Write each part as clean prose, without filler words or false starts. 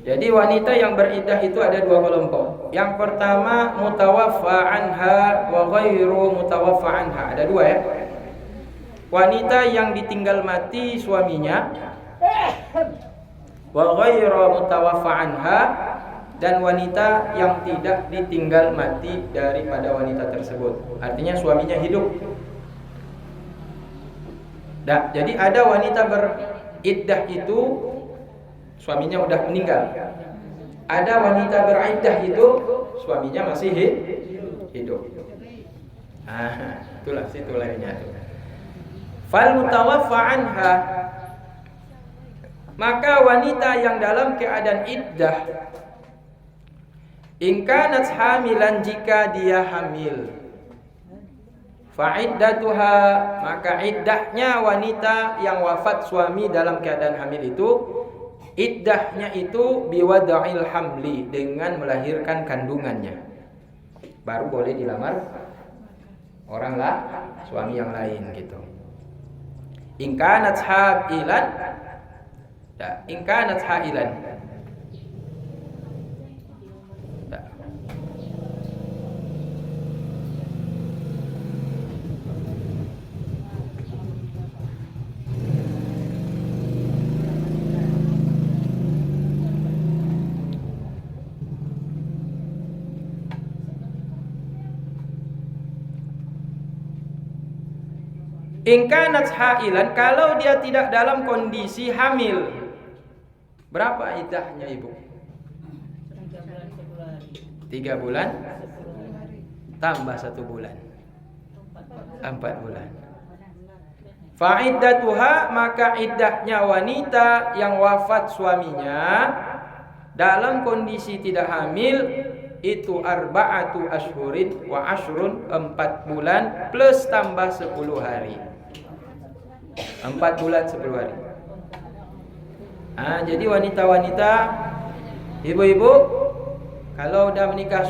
Jadi wanita yang beriddah itu ada dua kelompok. Yang pertama mutawaffa anha wa ghairu mutawaffa anha. Ada dua ya. Wanita yang ditinggal mati suaminya wa ghairu mutawaffa anha, dan wanita yang tidak ditinggal mati daripada wanita tersebut. Artinya suaminya hidup. Nah, jadi ada wanita beriddah itu suaminya udah meninggal. Ada wanita beriddah itu suaminya masih hidup. Itulah situ lainnya tuh. Fal mutawaffa anha, maka wanita yang dalam keadaan iddah, in kanat hamilan, jika dia hamil, fa'iddatuha, maka iddahnya wanita yang wafat suami dalam keadaan hamil itu, iddahnya itu biwada'il hamli, dengan melahirkan kandungannya. Baru boleh dilamar orang lah, suami yang lain gitu. In kanat hailan, in kanat hailan. In kanat hailan, kalau dia tidak dalam kondisi hamil. Berapa iddahnya ibu? 3 bulan tambah 1 bulan, 4 bulan. Fa'iddatuha, maka iddahnya wanita yang wafat suaminya dalam kondisi tidak hamil itu arba'atu ashhurin wa ashrun, 4 bulan plus tambah 10 hari. 4 bulan 10 hari. Jadi wanita-wanita, ibu-ibu, kalau udah meninggal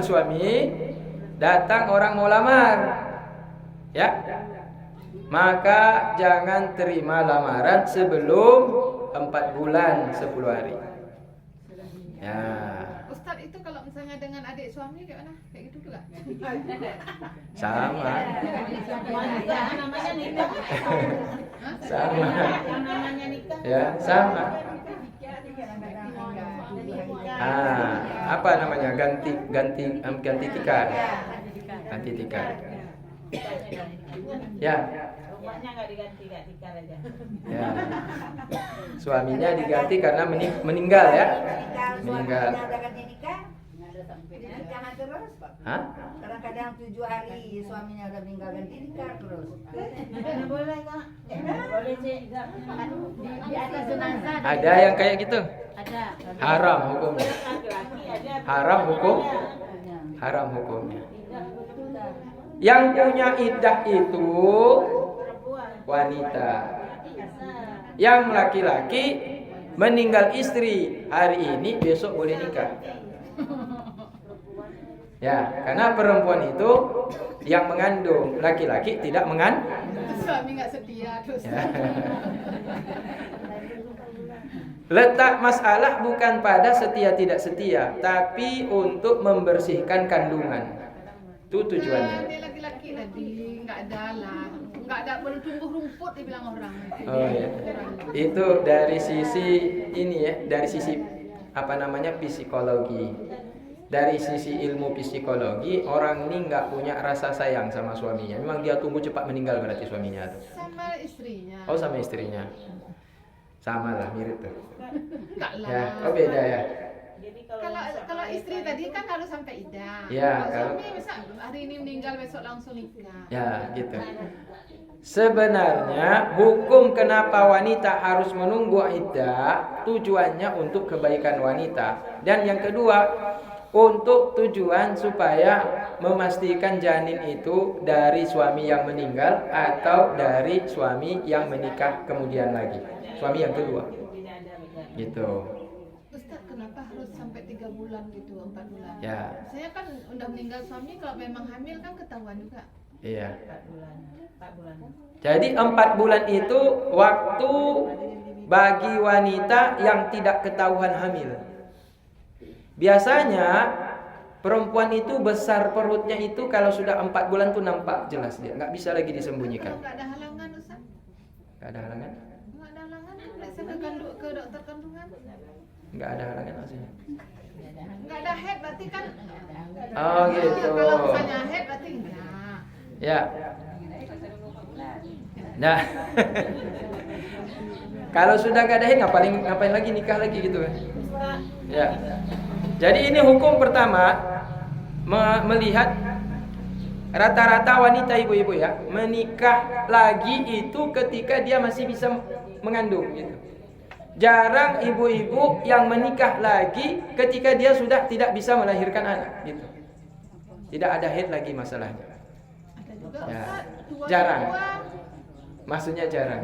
suami, datang orang mau lamar, ya, maka jangan terima lamaran sebelum 4 bulan 10 hari. Ya. Ustaz, itu kalau misalnya dengan adik suami gimana? Kayak gitu juga? Sama. Namanya nikah. Sama. Namanya nikah. Ya, sama. Apa namanya? Ganti tikar. Ganti tikar. Ya. Rumahnya nggak diganti, nggak tikar aja. Ya. Suaminya diganti karena meninggal ya. Meninggal. Nikahan terus, Pak. Hah? Kadang-kadang 7 hari suaminya udah meninggal, ganti nikah terus. Nggak boleh, Kak. Boleh sih. Di atas jenazah. Ada yang kayak gitu? Ada. Haram hukumnya. Laki-laki ada. Haram hukum. Haram hukumnya. Yang punya iddah itu wanita. Yang laki-laki meninggal istri hari ini, besok boleh nikah. Ya, karena perempuan itu yang mengandung, laki-laki tidak mengandung. Suami nggak setia terus. Ya. Letak masalah bukan pada setia tidak setia, tapi untuk membersihkan kandungan. Itu tujuannya. Ini laki-laki tadi nggak ada lah, nggak ada perlu tumbuh rumput dibilang orang. Oh ya. Itu dari sisi ini ya, dari sisi apa namanya psikologi. Dari sisi ilmu psikologi, orang ini nggak punya rasa sayang sama suaminya. Memang dia tunggu cepat meninggal berarti suaminya. Sama istrinya. Oh, sama istrinya. Sama lah, mirip tuh. Enggak lah. Ya, oh beda ya. Kalau istri tadi kan harus sampai iddah. Ya, Kalau suami misal hari ini meninggal besok langsung nikah. Ya, gitu. Sebenarnya hukum kenapa wanita harus menunggu iddah tujuannya untuk kebaikan wanita, dan yang kedua untuk tujuan supaya memastikan janin itu dari suami yang meninggal atau dari suami yang menikah kemudian lagi, suami yang kedua. Gitu. Ustaz, kenapa harus sampai 3 bulan gitu, 4 bulan? Ya. Saya kan udah meninggal suami, kalau memang hamil kan ketahuan juga. Iya. 4 bulan. 4 bulan. Jadi 4 bulan itu waktu bagi wanita yang tidak ketahuan hamil. Biasanya perempuan itu besar perutnya itu kalau sudah 4 bulan tuh nampak jelas dia, nggak bisa lagi disembunyikan. Kalau nggak ada halangan, Ustaz. Nggak ada halangan? Nggak ada halangan, periksa ke dokter kandungan. Nggak ada halangan maksudnya? Nggak ada head berarti kan. Oh gitu. Kalau misalnya head berarti enggak. Ya. Nah, kalau sudah nggak ada haid ngapain lagi nikah lagi gitu kan? Ya. Jadi ini hukum pertama melihat rata-rata wanita ibu-ibu ya menikah lagi itu ketika dia masih bisa mengandung gitu. Jarang ibu-ibu yang menikah lagi ketika dia sudah tidak bisa melahirkan anak gitu. Tidak ada haid lagi masalahnya. Ada juga Ya. Ustaz, Jarang. Maksudnya jarang.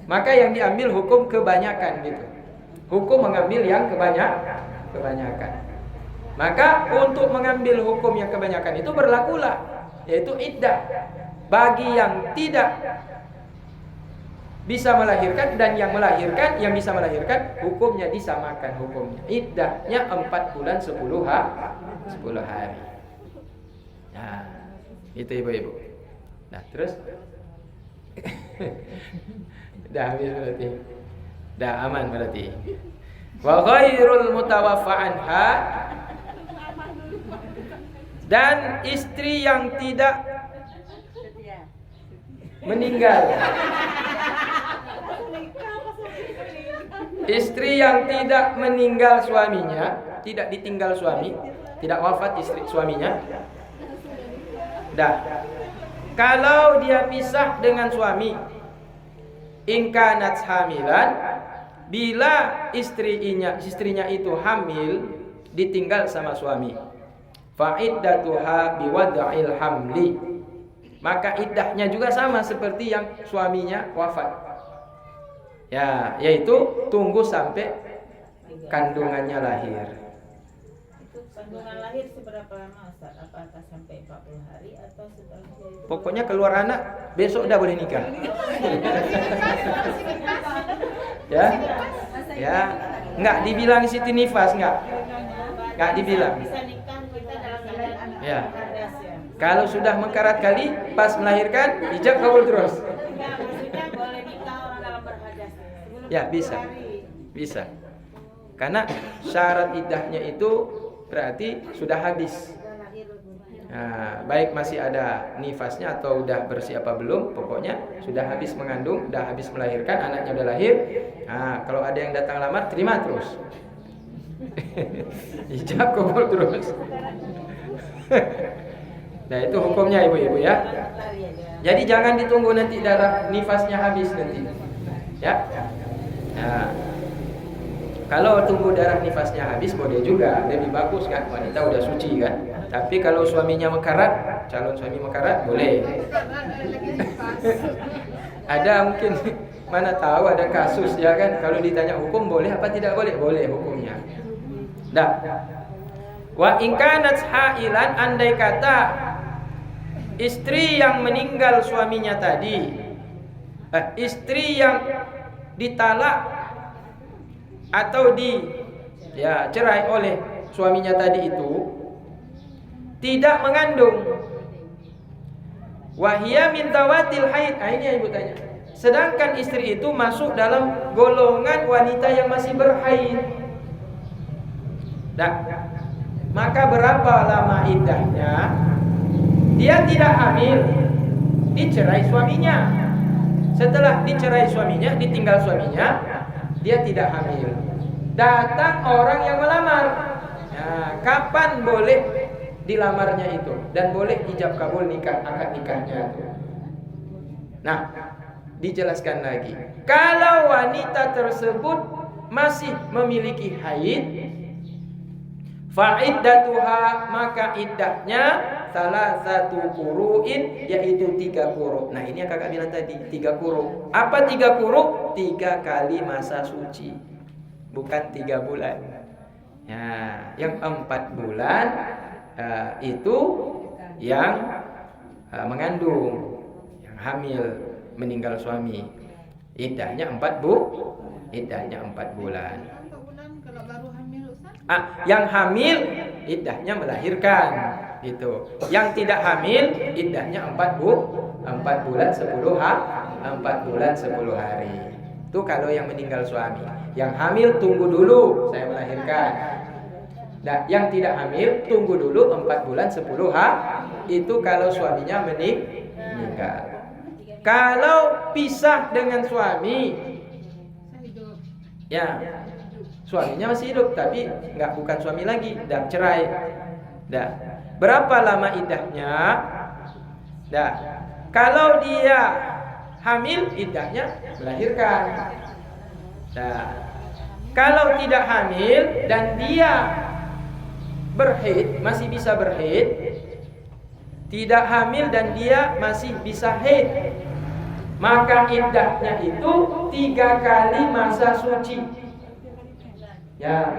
Maka yang diambil hukum kebanyakan gitu. Hukum mengambil yang kebanyakan. Maka untuk mengambil hukum yang kebanyakan itu berlakulah, yaitu iddah. Bagi yang tidak bisa melahirkan dan yang melahirkan, yang bisa melahirkan, hukumnya disamakan hukumnya. Iddahnya 4 bulan 10 hari. Nah, itu ibu-ibu. Nah, terus dah habis berarti. Dah aman berarti. Wa ghairul mutawaffa anha, dan istri yang tidak meninggal. Istri yang tidak meninggal suaminya, tidak ditinggal suami, tidak wafat istri suaminya. Dah. Kalau dia pisah dengan suami, in kanat hamilan, bila istrinya itu hamil, ditinggal sama suami, fa iddatuha biwada'il hamli, maka iddahnya juga sama seperti yang suaminya wafat. Ya, yaitu tunggu sampai kandungannya lahir. Itu kandungan lahir seberapa lama Ustaz? Apakah sampai 40 hari atau setelah itu? Pokoknya keluar anak besok udah boleh nikah. Ya, ya, nggak dibilang Siti Nifas, nggak dibilang. Bisa nikah kita dalam keadaan Ya. hadas ya. Kalau sudah mengkarat kali, pas melahirkan, ijab kabul terus. Enggak, maksudnya boleh nikah orang dalam berhadas. Sebelum Ya, 40 bisa. hari. Bisa. Karena syarat iddahnya itu berarti sudah habis. Nah, baik masih ada nifasnya atau udah bersih apa belum, pokoknya sudah habis mengandung, udah habis melahirkan, anaknya udah lahir. Nah, kalau ada yang datang lamar, terima terus. Ijab kabul terus. Nah, itu hukumnya ibu-ibu ya. Jadi jangan ditunggu nanti darah nifasnya habis nanti. Ya. Nah, kalau tunggu darah nifasnya habis boleh juga, lebih bagus kan, wanita udah suci kan. Tapi kalau suaminya mekarat, calon suami mekarat boleh. Ada mungkin, mana tahu ada kasus ya kan, kalau ditanya hukum boleh apa tidak boleh, boleh hukumnya. Dah. Wa in kanat hailan, andai kata istri yang meninggal suaminya tadi, istri yang ditalak atau cerai oleh suaminya tadi itu tidak mengandung, wahia min tawatil haid. Ini yang ibu tanya. Sedangkan istri itu masuk dalam golongan wanita yang masih berhaid. Dah. Maka berapa lama iddahnya? Dia tidak hamil, dicerai suaminya. Setelah dicerai suaminya, ditinggal suaminya, dia tidak hamil. Datang orang yang melamar. Nah, kapan boleh dilamarnya itu dan boleh ijab kabul nikah, akad nikahnya itu. Nah, dijelaskan lagi. Kalau wanita tersebut masih memiliki haid, fa'iddatuha, maka iddahnya salah satu kuru'in, yaitu 3 kuru. Nah, ini yang kakak bilang tadi, 3 kuru. Apa 3 kuru? 3 kali masa suci, bukan 3 bulan. Ya, yang 4 bulan itu yang mengandung, yang hamil meninggal suami, iddahnya 4 bulan. Berapa bulan kalau baru hamil Ustaz? Yang hamil iddahnya melahirkan gitu. Yang tidak hamil iddahnya 4 bulan 10 hari. Itu kalau yang meninggal suami. Yang hamil tunggu dulu saya melahirkan. Nah, yang tidak hamil tunggu dulu 4 bulan 10 hari. Itu kalau suaminya meninggal. Kalau pisah dengan suami, Saya hidup. ya suaminya masih hidup tapi bukan suami lagi, dah cerai. Dah. Berapa lama iddahnya? Dah. Kalau dia hamil, iddahnya melahirkan. Dah. Kalau tidak hamil dan dia berhaid, masih bisa berhaid. Tidak hamil dan dia masih bisa haid, maka iddahnya itu 3 kali masa suci. Ya,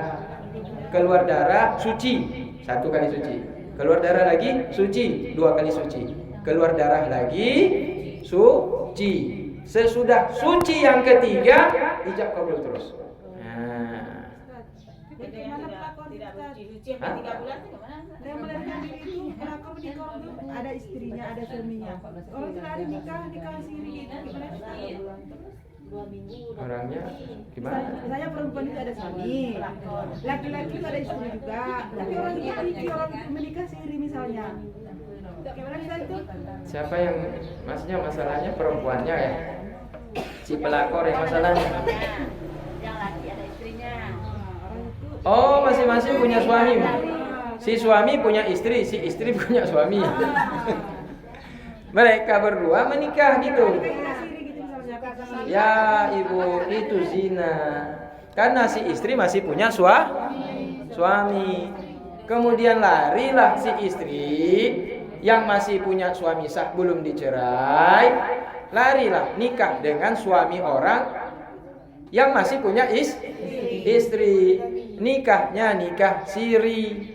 keluar darah suci, 1 kali suci. Keluar darah lagi suci, 2 kali suci. Keluar darah lagi suci. Sesudah suci yang ketiga, ijab kabul terus. Nah, Itu yang tidak suci sampai 3 bulan itu kemana? Yang melahirkan diri itu pelakor di Kordo ada istrinya, ada suaminya. Orang sudah ada nikah siri gitu gimana? 2 minggu. orangnya gimana? Saya perempuan itu ada suami, laki-laki itu ada istri juga. Tapi orang itu menikah siri misalnya. Gimana bisa itu? Siapa yang masalahnya perempuannya ya? Si pelakor yang masalahnya. Yang laki ada istrinya. Oh, masing-masing punya suami. Si suami punya istri, si istri punya suami. Mereka berdua menikah gitu. Siri gitu misalnya. Ya, Ibu, itu zina. Karena si istri masih punya suami. Kemudian larilah si istri yang masih punya suami sah belum dicerai, larilah nikah dengan suami orang yang masih punya istri. Nikahnya nikah siri,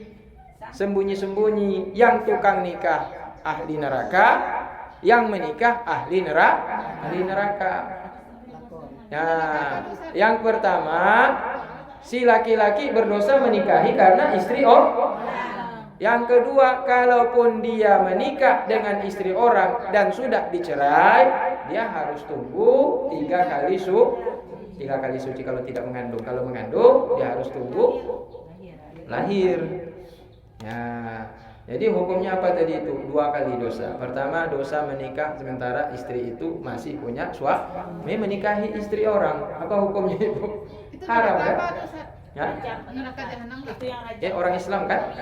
sembunyi-sembunyi. Yang tukang nikah ahli neraka, yang menikah ahli neraka. Nah, yang pertama, si laki-laki berdosa menikahi karena istri orang. Yang kedua, kalaupun dia menikah dengan istri orang dan sudah dicerai, dia harus tunggu 3 kali suci kalau tidak mengandung. Kalau mengandung, dia harus tunggu lahir. Ya, jadi hukumnya apa tadi itu? 2 kali dosa. Pertama, dosa menikah sementara istri itu masih punya suami menikahi istri orang. Apa hukumnya itu? Itu Haram neraka kan? apa Ustaz? Ya? Neraka jahanam enggak? Itu yang rajam. Orang Islam kan?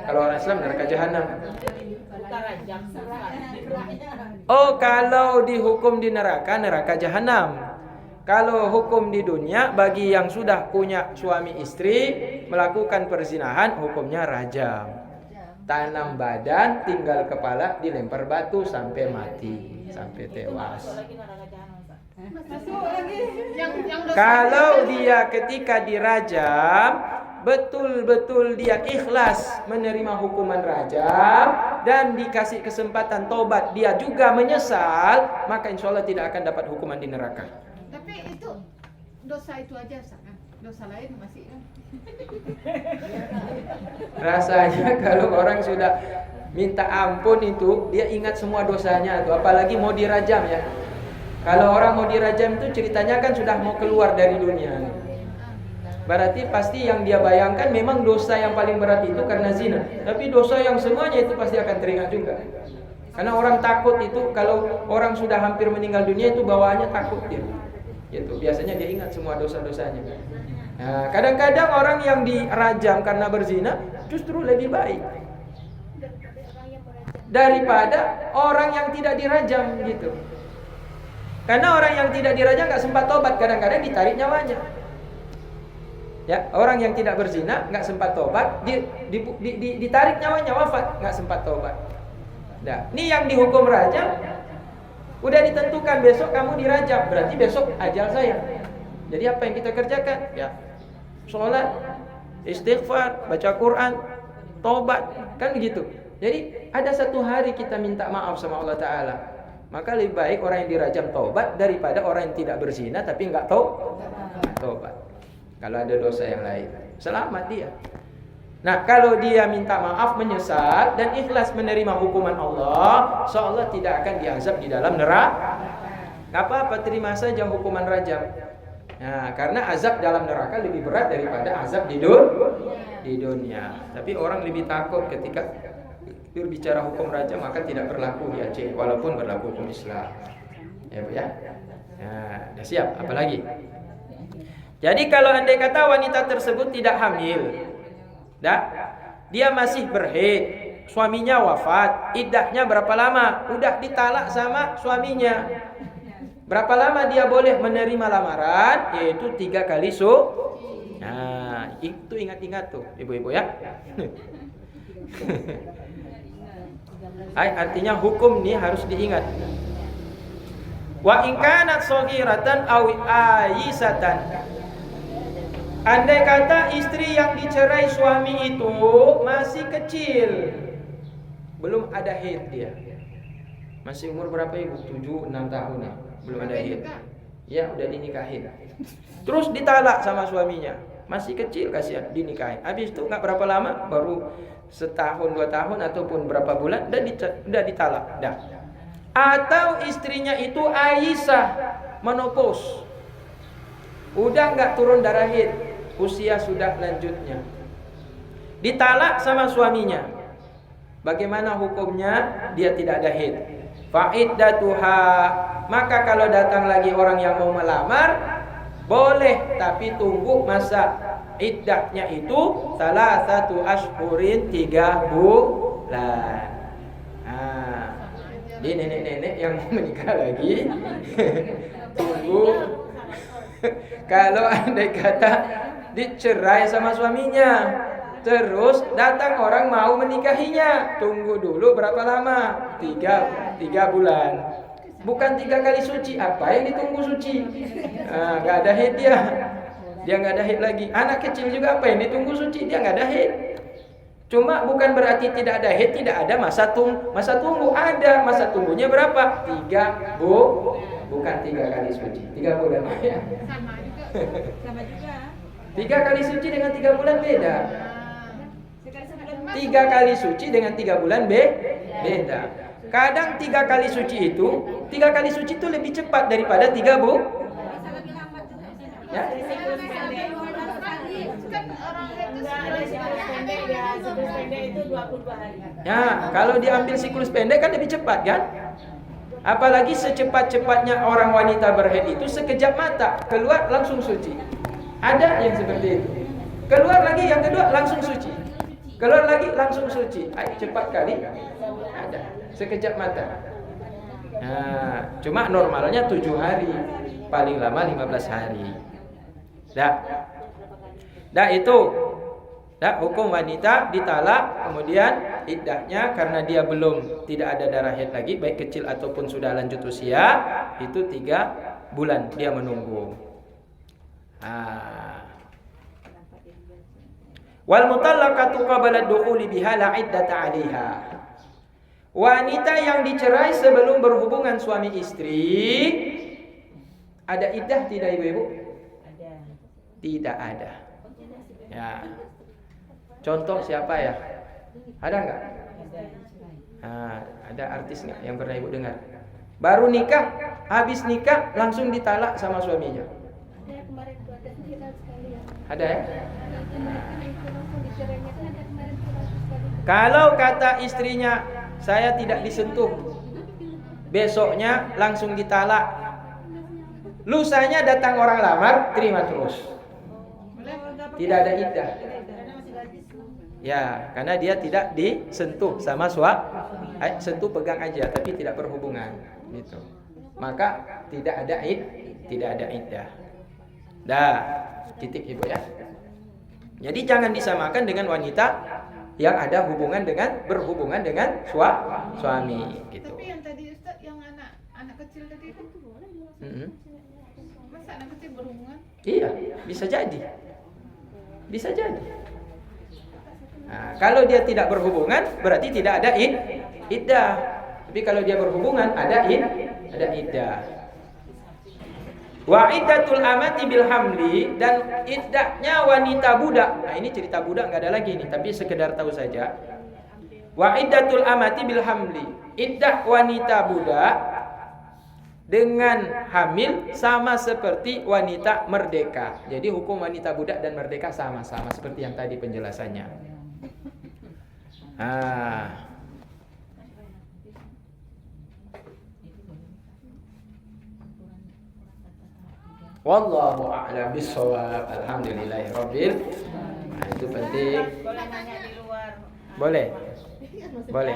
Kalau orang Islam neraka jahanam. Bukan rajam. Oh, kalau dihukum di neraka jahanam. Kalau hukum di dunia bagi yang sudah punya suami istri melakukan perzinahan, hukumnya rajam. Tanam badan, tinggal kepala, dilempar batu sampai mati, sampai tewas. Lagi neraka jahanam, Pak. Masuk lagi. Yang dosa Kalau dia ketika dirajam, betul-betul dia ikhlas menerima hukuman rajam dan dikasih kesempatan tobat, dia juga menyesal, maka insya Allah tidak akan dapat hukuman di neraka. Tapi itu dosa itu aja Ustaz. Dosa lain masih kan? Rasanya kalau orang sudah minta ampun itu, dia ingat semua dosanya tuh, apalagi mau dirajam ya. Kalau orang mau dirajam itu ceritanya kan sudah mau keluar dari dunia. Berarti pasti yang dia bayangkan memang dosa yang paling berat itu karena zina. Tapi dosa yang semuanya itu pasti akan teringat juga. Karena orang takut itu, kalau orang sudah hampir meninggal dunia itu bawaannya takut dia. Gitu. Biasanya dia ingat semua dosa-dosanya. Nah, kadang-kadang orang yang dirajam karena berzina justru lebih baik daripada orang yang tidak dirajam gitu. Karena orang yang tidak dirajam nggak sempat tobat, kadang-kadang ditarik nyawanya. Ya, orang yang tidak berzina nggak sempat tobat, ditarik nyawanya, wafat, nggak sempat tobat. Nah, ini yang dihukum rajam, udah ditentukan besok kamu dirajam, berarti besok ajal saya. Jadi apa yang kita kerjakan? Ya, sholat, istighfar, baca Quran, tobat, kan begitu. Jadi ada satu hari kita minta maaf sama Allah Ta'ala. Maka lebih baik orang yang dirajam taubat daripada orang yang tidak berzina tapi nggak taubat. Kalau ada dosa yang lain, selamat dia. Nah, kalau dia minta maaf, menyesal dan ikhlas menerima hukuman Allah, insyaallah tidak akan diazab di dalam neraka. Gak apa-apa, terima saja hukuman rajam. Nah, karena azab dalam neraka lebih berat daripada azab di dunia. Tapi orang lebih takut ketika berbicara hukum rajam, maka tidak berlaku di Aceh walaupun berlaku hukum Islam. Ya, Bu ya. Nah, dah siap, apa lagi? Jadi kalau andai kata wanita tersebut tidak hamil, dia masih berhaid, suaminya wafat, iddahnya berapa lama? Udah ditalak sama suaminya. Berapa lama dia boleh menerima lamaran? Yaitu 3 kali Nah, itu ingat-ingat tuh, ibu-ibu ya. Artinya hukum ini harus diingat. Wa in kanat shaghiratan aw aisatan. Andai kata istri yang dicerai suami itu masih kecil, belum ada haid dia. Masih umur berapa ibu? 7-6 tahun ya, belum ada haid. Ya, udah dinikahin. Terus ditalak sama suaminya. Masih kecil, kasihan, dinikahin. Habis itu nggak berapa lama, baru setahun 2 tahun ataupun berapa bulan udah ditalak. Dah. Atau istrinya itu Aisyah, menopause. Udah nggak turun darah haid, usia sudah lanjutnya. Ditalak sama suaminya. Bagaimana hukumnya? Dia tidak ada haid. Fa'iddatuha, maka kalau datang lagi orang yang mau melamar, boleh, tapi tunggu masa iddahnya itu salah satu ashhurin 3 bulan. Di nenek-nenek yang mau menikah lagi tunggu. Kalau andai kata dicerai sama suaminya, terus datang orang mau menikahinya, tunggu dulu berapa lama? 3 bulan. Bukan 3 kali suci. Apa yang ditunggu suci? Gak ada haid dia. Dia gak ada haid lagi. Anak kecil juga apa yang ditunggu suci? Dia gak ada haid. Cuma bukan berarti tidak ada haid, tidak ada masa tunggu. Ada masa tunggunya berapa? 3 bukan 3 kali suci. 3 bulan. Sama juga. 3 kali suci dengan 3 bulan beda. 3 kali suci dengan 3 bulan beda. Kadang 3 kali suci itu lebih cepat daripada 3 bulan. Ya? Siklus pendek itu 22 hari. Ya, kalau diambil siklus pendek kan lebih cepat kan? Apalagi secepat-cepatnya orang wanita berhaid itu sekejap mata keluar langsung suci. Ada yang seperti itu. Keluar lagi yang kedua langsung suci. Keluar lagi langsung suci. Cepat kali. Ada. Sekejap mata. Nah, cuma normalnya 7 hari, paling lama 15 hari. Dah itu. Dah hukum wanita ditalak, kemudian iddahnya karena dia tidak ada darah haid lagi, baik kecil ataupun sudah lanjut usia, itu 3 bulan dia menunggu. Wal mutallaqatu qabla ad-dukhuli biha la iddata 'alaiha. Wanita yang dicerai sebelum berhubungan suami istri ada iddah tidak ibu-ibu? Ada. Tidak ada. Ya. Contoh siapa ya? Ada enggak? Ada artis enggak yang pernah ibu dengar? Baru nikah, habis nikah langsung ditalak sama suaminya. Ada ya? Kalau kata istrinya, saya tidak disentuh, besoknya langsung ditalak. Lusanya datang orang lamar, terima terus. Tidak ada iddah. Ya, karena dia tidak disentuh sama suami. Sentuh pegang aja tapi tidak berhubungan gitu. Maka tidak ada iddah. Dah, titik ibu ya. Jadi jangan disamakan dengan wanita yang ada berhubungan dengan suami gitu. Tapi yang tadi Ustaz yang anak kecil tadi itu masa anak kecil berhubungan? Iya, bisa jadi. Bisa jadi. Nah, kalau dia tidak berhubungan berarti tidak ada iddah. Tapi kalau dia berhubungan ada iddah. Wa iddatul amati bil hamli, dan iddahnya wanita budak. Nah, ini cerita budak enggak ada lagi nih, tapi sekedar tahu saja. Wa iddatul amati bil hamli. Iddah wanita budak dengan hamil sama seperti wanita merdeka. Jadi hukum wanita budak dan merdeka sama-sama seperti yang tadi penjelasannya. Wallahu a'lam bishawab. Alhamdulillahirabbil. Nah, itu penting. Boleh nanya di luar. Boleh.